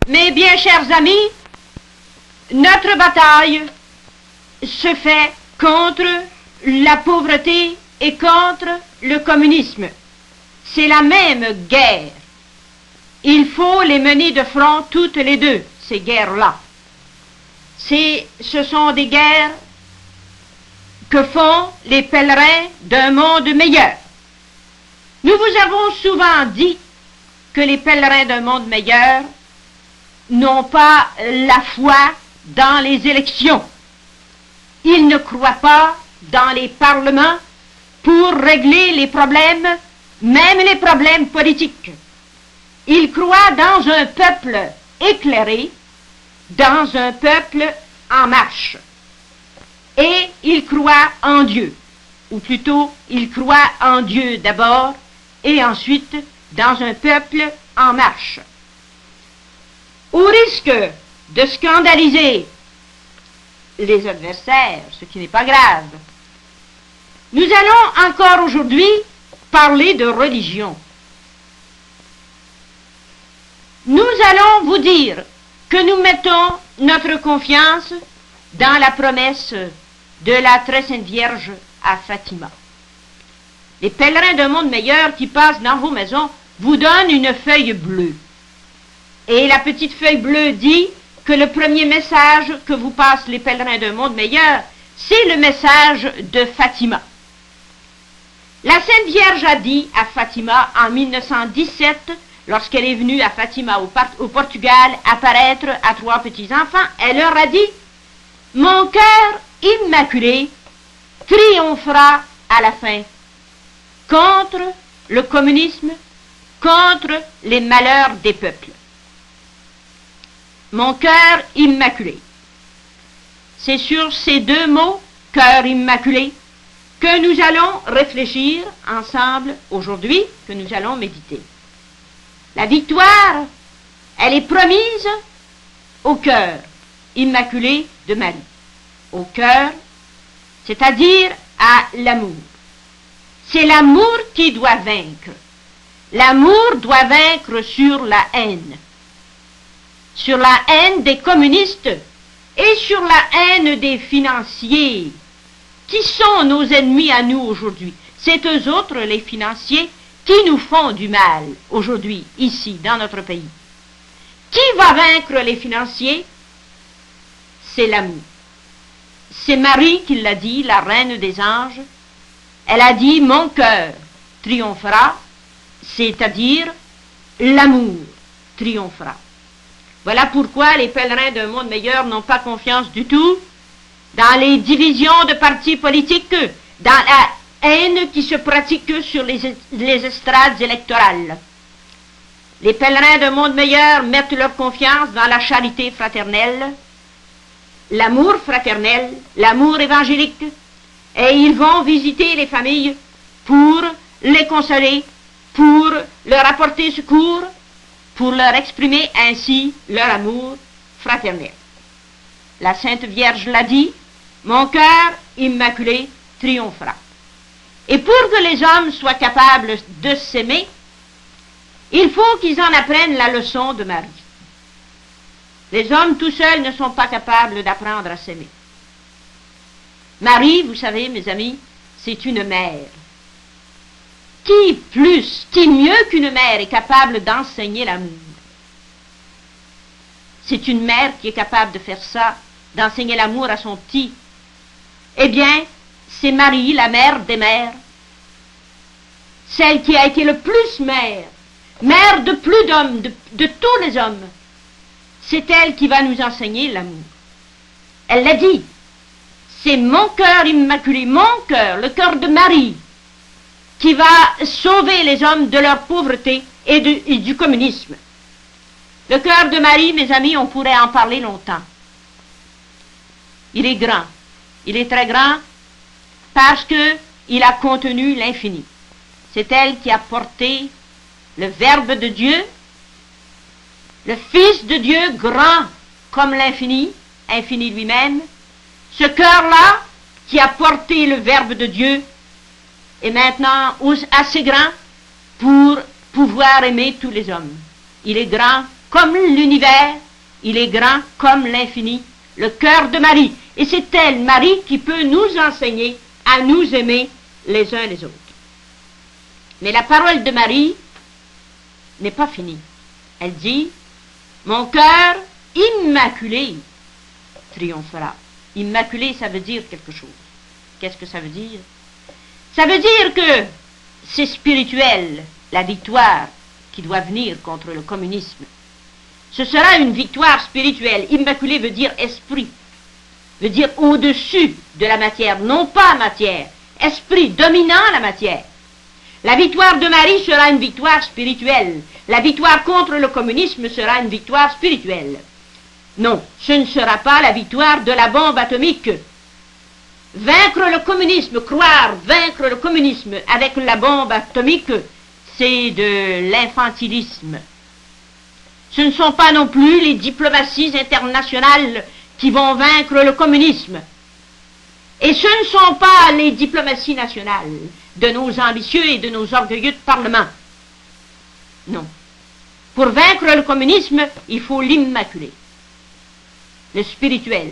Mes bien chers amis, notre bataille se fait contre la pauvreté et contre le communisme. C'est la même guerre. Il faut les mener de front toutes les deux, ces guerres-là. Ce sont des guerres que font les pèlerins d'un monde meilleur. Nous vous avons souvent dit que les pèlerins d'un monde meilleur n'ont pas la foi dans les élections. Ils ne croient pas dans les parlements pour régler les problèmes, même les problèmes politiques. Ils croient dans un peuple éclairé, dans un peuple en marche. Et ils croient en Dieu, ou plutôt, ils croient en Dieu d'abord, et ensuite dans un peuple en marche. Au risque de scandaliser les adversaires, ce qui n'est pas grave, nous allons encore aujourd'hui parler de religion. Nous allons vous dire que nous mettons notre confiance dans la promesse de la très sainte Vierge à Fatima. Les pèlerins d'un monde meilleur qui passent dans vos maisons vous donnent une feuille bleue. Et la petite feuille bleue dit que le premier message que vous passent les pèlerins d'un monde meilleur, c'est le message de Fatima. La Sainte Vierge a dit à Fatima en 1917, lorsqu'elle est venue à Fatima au Portugal apparaître à 3 petits-enfants, elle leur a dit « Mon cœur immaculé triomphera à la fin contre le communisme, contre les malheurs des peuples. » Mon cœur immaculé. C'est sur ces deux mots, cœur immaculé, que nous allons réfléchir ensemble aujourd'hui, que nous allons méditer. La victoire, elle est promise au cœur immaculé de Marie. Au cœur, c'est-à-dire à l'amour. C'est l'amour qui doit vaincre. L'amour doit vaincre sur la haine. Sur la haine des communistes et sur la haine des financiers, qui sont nos ennemis à nous aujourd'hui. C'est eux autres, les financiers, qui nous font du mal aujourd'hui, ici, dans notre pays. Qui va vaincre les financiers? C'est l'amour. C'est Marie qui l'a dit, la reine des anges. Elle a dit, mon cœur triomphera, c'est-à-dire l'amour triomphera. Voilà pourquoi les pèlerins d'un monde meilleur n'ont pas confiance du tout dans les divisions de partis politiques, dans la haine qui se pratique sur les estrades électorales. Les pèlerins d'un monde meilleur mettent leur confiance dans la charité fraternelle, l'amour fraternel, l'amour évangélique, et ils vont visiter les familles pour les consoler, pour leur apporter secours, pour leur exprimer ainsi leur amour fraternel. La Sainte Vierge l'a dit, mon cœur immaculé triomphera. Et pour que les hommes soient capables de s'aimer, il faut qu'ils en apprennent la leçon de Marie. Les hommes tout seuls ne sont pas capables d'apprendre à s'aimer. Marie, vous savez, mes amis, c'est une mère. Qui mieux qu'une mère est capable d'enseigner l'amour? C'est une mère qui est capable de faire ça, d'enseigner l'amour à son petit. Eh bien, c'est Marie, la mère des mères, celle qui a été le plus mère, mère de plus d'hommes, de tous les hommes. C'est elle qui va nous enseigner l'amour. Elle l'a dit, c'est mon cœur immaculé, mon cœur, le cœur de Marie, qui va sauver les hommes de leur pauvreté et du communisme. Le cœur de Marie, mes amis, on pourrait en parler longtemps. Il est grand. Il est très grand parce qu'il a contenu l'infini. C'est elle qui a porté le Verbe de Dieu, le Fils de Dieu, grand comme l'infini, infini lui-même. Ce cœur-là, qui a porté le Verbe de Dieu, est maintenant assez grand pour pouvoir aimer tous les hommes. Il est grand comme l'univers, il est grand comme l'infini, le cœur de Marie. Et c'est elle, Marie, qui peut nous enseigner à nous aimer les uns les autres. Mais la parole de Marie n'est pas finie. Elle dit, mon cœur immaculé triomphera. Immaculé, ça veut dire quelque chose. Qu'est-ce que ça veut dire? Ça veut dire que c'est spirituel, la victoire qui doit venir contre le communisme. Ce sera une victoire spirituelle. Immaculé veut dire esprit, veut dire au-dessus de la matière, non pas matière, esprit dominant la matière. La victoire de Marie sera une victoire spirituelle. La victoire contre le communisme sera une victoire spirituelle. Non, ce ne sera pas la victoire de la bombe atomique. Vaincre le communisme, croire vaincre le communisme avec la bombe atomique, c'est de l'infantilisme. Ce ne sont pas non plus les diplomaties internationales qui vont vaincre le communisme. Et ce ne sont pas les diplomaties nationales de nos ambitieux et de nos orgueilleux de Parlement. Non. Pour vaincre le communisme, il faut l'immaculé, le spirituel.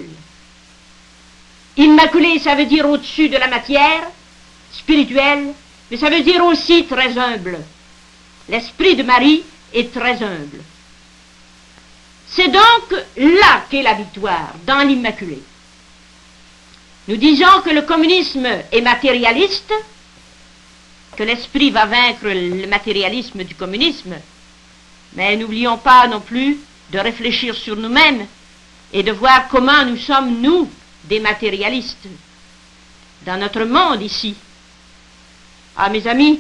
Immaculé, ça veut dire au-dessus de la matière, spirituelle, mais ça veut dire aussi très humble. L'esprit de Marie est très humble. C'est donc là qu'est la victoire, dans l'immaculé. Nous disons que le communisme est matérialiste, que l'esprit va vaincre le matérialisme du communisme, mais n'oublions pas non plus de réfléchir sur nous-mêmes et de voir comment nous sommes, nous, des matérialistes, dans notre monde ici. Ah, mes amis,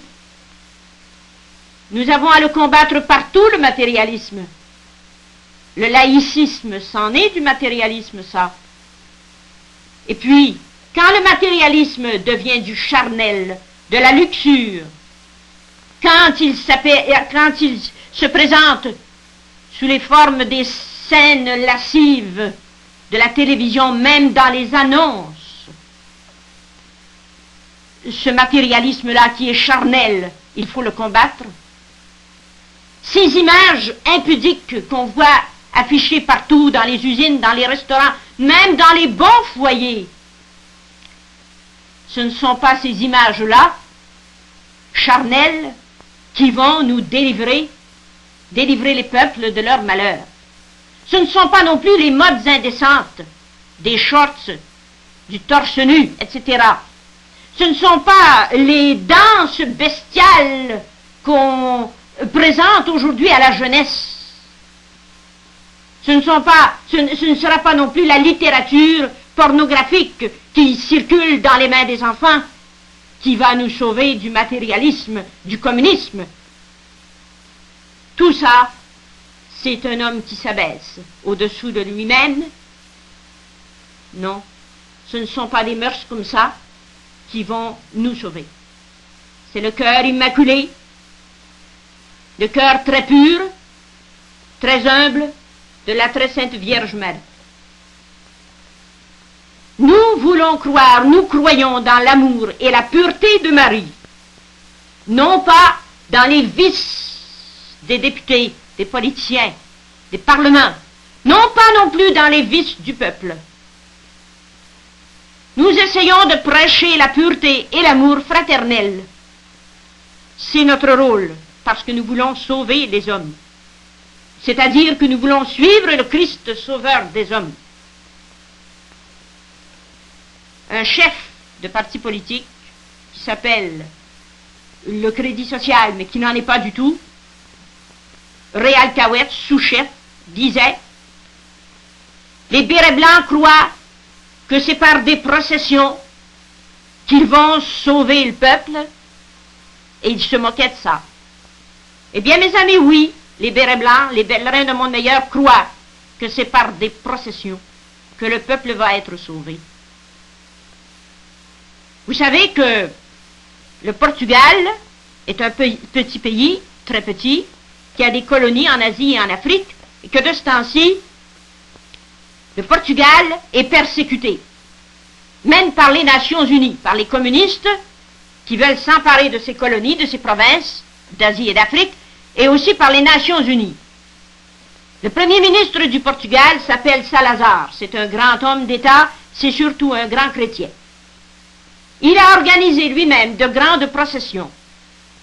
nous avons à le combattre partout, le matérialisme. Le laïcisme, c'en est du matérialisme, ça. Et puis, quand le matérialisme devient du charnel, de la luxure, quand il se présente sous les formes des scènes lascives de la télévision, même dans les annonces, ce matérialisme-là qui est charnel, il faut le combattre. Ces images impudiques qu'on voit affichées partout, dans les usines, dans les restaurants, même dans les bons foyers, ce ne sont pas ces images-là, charnelles, qui vont nous délivrer les peuples de leur malheur. Ce ne sont pas non plus les modes indécentes, des shorts, du torse nu, etc. Ce ne sont pas les danses bestiales qu'on présente aujourd'hui à la jeunesse. Ce ne sera pas non plus la littérature pornographique qui circule dans les mains des enfants qui va nous sauver du matérialisme, du communisme. Tout ça, c'est un homme qui s'abaisse au-dessous de lui-même. Non, ce ne sont pas des mœurs comme ça qui vont nous sauver. C'est le cœur immaculé, le cœur très pur, très humble de la très sainte Vierge Marie. Nous voulons croire, nous croyons dans l'amour et la pureté de Marie, non pas dans les vices des députés, des politiciens, des parlements, non pas non plus dans les vices du peuple. Nous essayons de prêcher la pureté et l'amour fraternel. C'est notre rôle, parce que nous voulons sauver les hommes. C'est-à-dire que nous voulons suivre le Christ sauveur des hommes. Un chef de parti politique qui s'appelle le Crédit Social, mais qui n'en est pas du tout, Réal Cahouette, sous-chef, disait « Les bérets blancs croient que c'est par des processions qu'ils vont sauver le peuple, et il se moquait de ça. » Eh bien, mes amis, oui, les bérets blancs, les pèlerins de Mont-Meilleur croient que c'est par des processions que le peuple va être sauvé. Vous savez que le Portugal est un petit pays, très petit, qui a des colonies en Asie et en Afrique, et que de ce temps-ci, le Portugal est persécuté, même par les Nations Unies, par les communistes qui veulent s'emparer de ces colonies, de ces provinces d'Asie et d'Afrique, et aussi par les Nations Unies. Le premier ministre du Portugal s'appelle Salazar. C'est un grand homme d'État, c'est surtout un grand chrétien. Il a organisé lui-même de grandes processions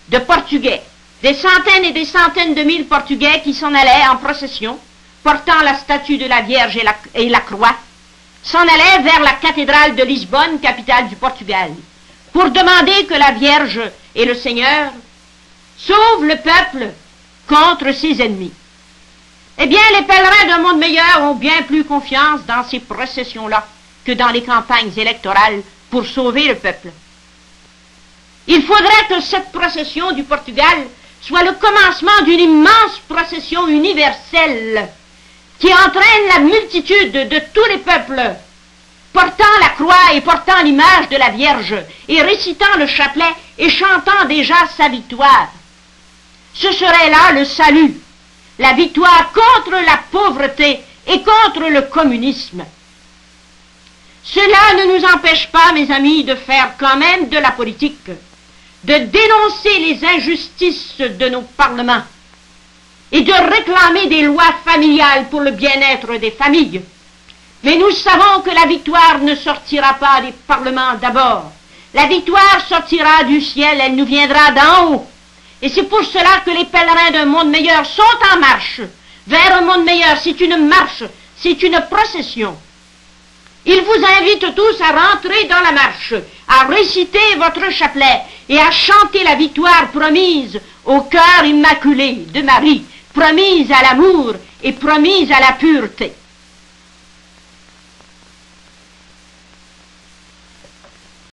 de Portugais, des centaines et des centaines de mille Portugais qui s'en allaient en procession, portant la statue de la Vierge et la croix, s'en allaient vers la cathédrale de Lisbonne, capitale du Portugal, pour demander que la Vierge et le Seigneur sauvent le peuple contre ses ennemis. Eh bien, les pèlerins d'un monde meilleur ont bien plus confiance dans ces processions-là que dans les campagnes électorales pour sauver le peuple. Il faudrait que cette procession du Portugal soit le commencement d'une immense procession universelle qui entraîne la multitude de tous les peuples, portant la croix et portant l'image de la Vierge, et récitant le chapelet et chantant déjà sa victoire. Ce serait là le salut, la victoire contre la pauvreté et contre le communisme. Cela ne nous empêche pas, mes amis, de faire quand même de la politique, de dénoncer les injustices de nos parlements et de réclamer des lois familiales pour le bien-être des familles. Mais nous savons que la victoire ne sortira pas des parlements d'abord. La victoire sortira du ciel, elle nous viendra d'en haut. Et c'est pour cela que les pèlerins d'un monde meilleur sont en marche vers un monde meilleur. C'est une marche, c'est une procession. Ils vous invitent tous à rentrer dans la marche, à réciter votre chapelet et à chanter la victoire promise au cœur immaculé de Marie, promise à l'amour et promise à la pureté.